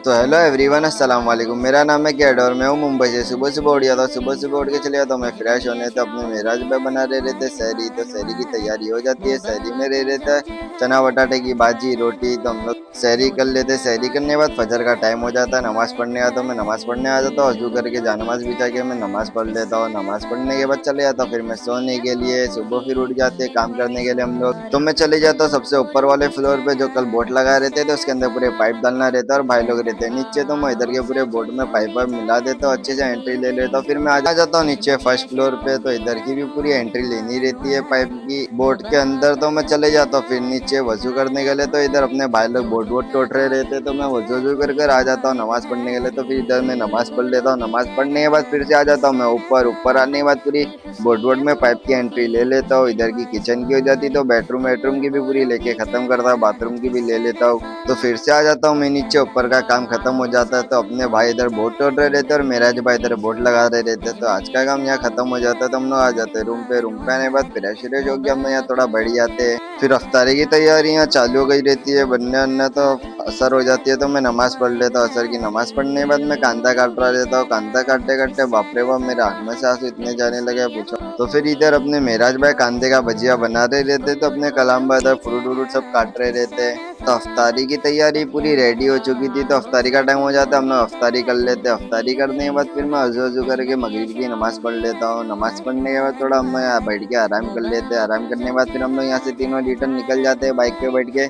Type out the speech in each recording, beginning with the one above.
तो hello everyone, अस्सलाम वालेकुम। मेरा नाम है कैड और मैं हूँ मुंबई से। सुबह सुबह उठ जाता हूँ, सुबह सुबह उठ के चले जाता हूँ मैं फ्रेश होने। तो अपने मेराज पे बना रहे रहते सहरी, तो सहरी की तैयारी हो जाती है। सहरी में रह रहता है चना बटाटे की भाजी रोटी। तो हम लोग सहरी कर लेते। सहरी करने के बाद फजर का टाइम हो जाता है, नमाज पढ़ने आता हूँ मैं। नमाज पढ़ने आ जाता हूँ, वजू करके जानमाज बिछा के मैं नमाज पढ़ लेता हूँ। नमाज पढ़ने के बाद चले जाता हूँ फिर मैं सोने के लिए। सुबह फिर उठ जाते हैं काम करने के लिए हम लोग। तो मैं चले जाता हूँ सबसे ऊपर वाले फ्लोर पे, जो कल बोट लगा रहते थे उसके अंदर पूरे पाइप डालना रहता है और भाई लोग रहते हैं नीचे। तो मैं इधर के पूरे बोट में पाइप वाइप मिला देता हूँ, अच्छे से एंट्री ले लेता हूँ। फिर मैं आ जाता हूँ नीचे फर्स्ट फ्लोर पे। तो इधर की भी पूरी एंट्री लेनी रहती है पाइप की बोट के अंदर। तो मैं चले जाता हूँ फिर नीचे वजू करने के लिए। तो इधर अपने भाई लोग बोट वोट टोट रहे रहते, तो मैं वजू वजू कर कर आ जाता हूँ नमाज पढ़ने के लिए। तो फिर इधर मैं नमाज पढ़ लेता हूँ। नमाज पढ़ने के बाद फिर से आ जाता हूँ मैं ऊपर। ऊपर आने के बाद पूरी बोट वोट में पाइप की एंट्री ले लेता हूँ। इधर की किचन की हो जाती, तो बेडरूम वेडरूम की भी पूरी लेके खत्म करता हूँ, बाथरूम की भी ले लेता हूँ। तो फिर से आ जाता हूँ मैं नीचे, ऊपर का काम खत्म हो जाता है। तो अपने भाई इधर बोट तोड़ रहे रहते और मेरा जो भाई इधर बोट लगा रहे रहते। तो आज का काम यहाँ खत्म हो जाता है। तो हम लोग आ जाते हैं रूम पे। रूम पे आने के बाद फ्रेश व्रेश हो गया हम लोग यहाँ थोड़ा बढ़ जाते हैं। फिर अफ्तारी की तैयारी यहाँ चालू हो गई रहती है बनने वनने। तो असर हो जाती है तो मैं नमाज पढ़ लेता हूँ। असर की नमाज पढ़ने के बाद मैं कांदा काट रहा रहता हूँ। कांदा काटते काटते बाप रे बाप मेरे आँख में से आंसू इतने जाने लगे पूछो। तो फिर इधर अपने मेराज भाई कांदे का भजिया बना रहे रहते, तो अपने कलाम भाई इधर फ्रूट व्रूट सब काट रहे रहते। तो अफ्तारी की तैयारी पूरी रेडी हो चुकी थी। तो अफ्तारी का टाइम हो जाता है, हम लोग अफ्तारी कर लेते। अफ्तारी करने के बाद फिर मैं वज़ू वज़ू करके मगरिब की नमाज पढ़ लेता हूँ। नमाज पढ़ने के बाद थोड़ा हम लोग यहाँ बैठ के आराम कर लेते हैं। आराम करने के बाद फिर हम लोग यहाँ से तीनों रिटर्न निकल जाते हैं बाइक पे बैठ के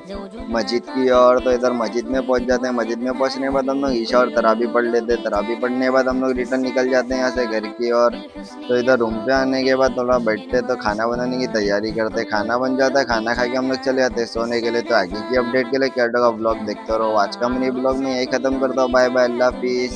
मस्जिद की ओर। तो इधर मस्जिद में पहुंच जाते हैं। मस्जिद में पहुंचने के बाद हम लोग ईशा और तराबी पढ़ लेते हैं। तराबी पढ़ने के बाद हम लोग रिटर्न निकल जाते हैं यहाँ से घर की ओर। तो इधर रूम पे आने के बाद थोड़ा बैठते तो खाना बनाने की तैयारी करते। खाना बन जाता है, खाना खा के हम लोग चले जाते हैं सोने के लिए। तो आगे की अपडेट के लिए कैडो का ब्लॉग देखते रहो। आज का मैं ब्लॉग में यही खत्म करता हूँ। बाय बाय, अल्लाह हाफिज़।